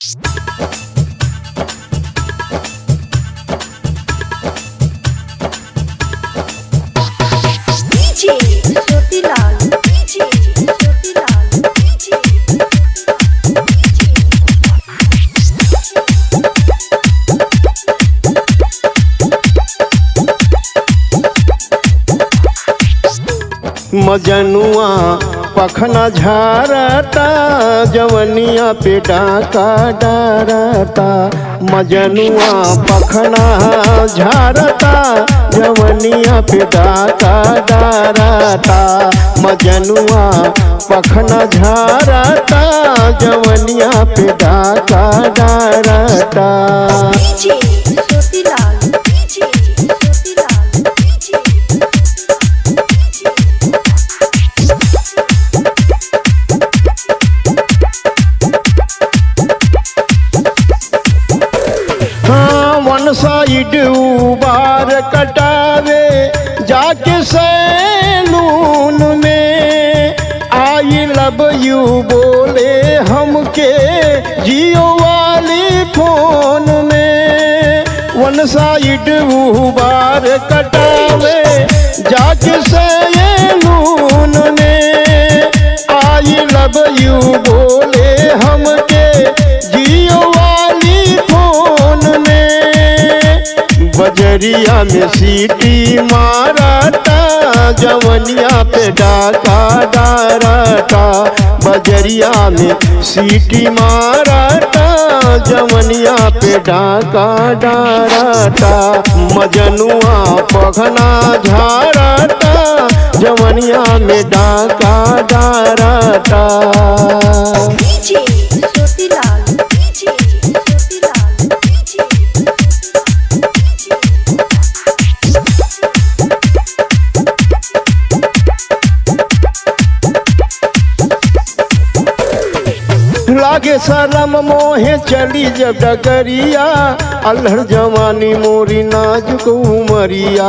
DJ Jyotilal DJ Jyotilal DJ मजनुआ पखना झारता जवनिया पे डाका डारता। मजनुआ पखना झारता जवनिया पे डाका डारता। मजनुआ पखना झारता जवनिया पे डाका डारता। DJ Jyotilal DJ Jyotilal DJ one side उबार कटावे जाके सैलून में। आई लव यू बोले हमके जियो वाली फोन में। वन साइड उबार कटावे जाके सैलून में। आई लव यू बोले हमके जियो वाली फोन में। बजरिया में सीटी मारता जवनिया पे डाका डारता। बजरिया में सीटी मारता जवनिया पे डाका डारता। मजनुआ पखना झारता जवनिया में डाका डारता। DJ Jyotilal DJ Jyotilal DJ लागे शरम मोहे चली जब डगरिया। अल्हड़ जवानी मोरी नाजुक उमरिया।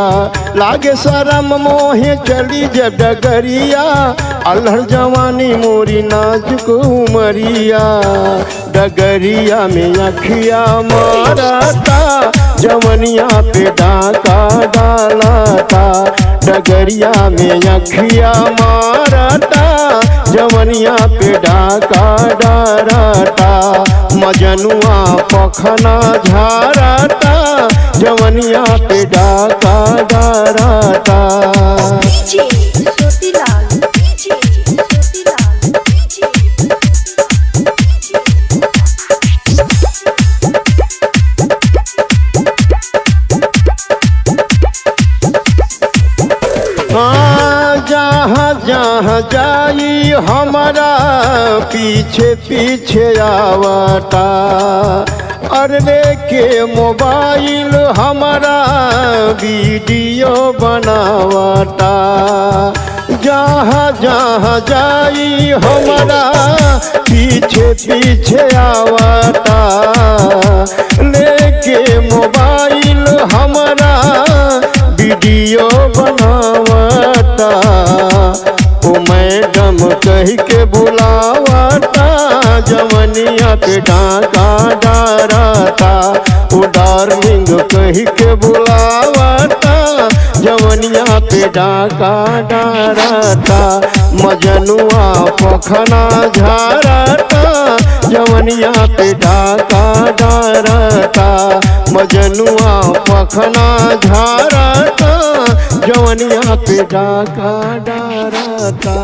लागे शरम मोहे चली जब डगरिया। अल्हड़ जवानी मोरी नाजुक उमरिया। डगरिया में अखिया मारता जवनिया पे डाका डालता। डगरिया में अखिया मारता जवनिया पे डाका डारता। मजनुआ पखना झारता जवनिया पे डाका डारता। DJ Jyotilal DJ Jyotilal DJ जहाँ जहाँ जाई हमारा पीछे पीछे आवता। अरे के मोबाइल हमारा वीडियो बनावता। जहाँ जहाँ जाई हमारा पीछे पीछे आवता। लेके मोबाइल हमारा वीडियो बनावता। ओ मैडम कह के बुलावता जवनिया पे डाका डारता। ओ डार्लिंग कह के बुलावता जवनिया पे डाका डारता। मजनुआ पखना झारता जवनिया पे डाका डारता। मजनुआ पखना झारता जवनिया पे डाका डारता।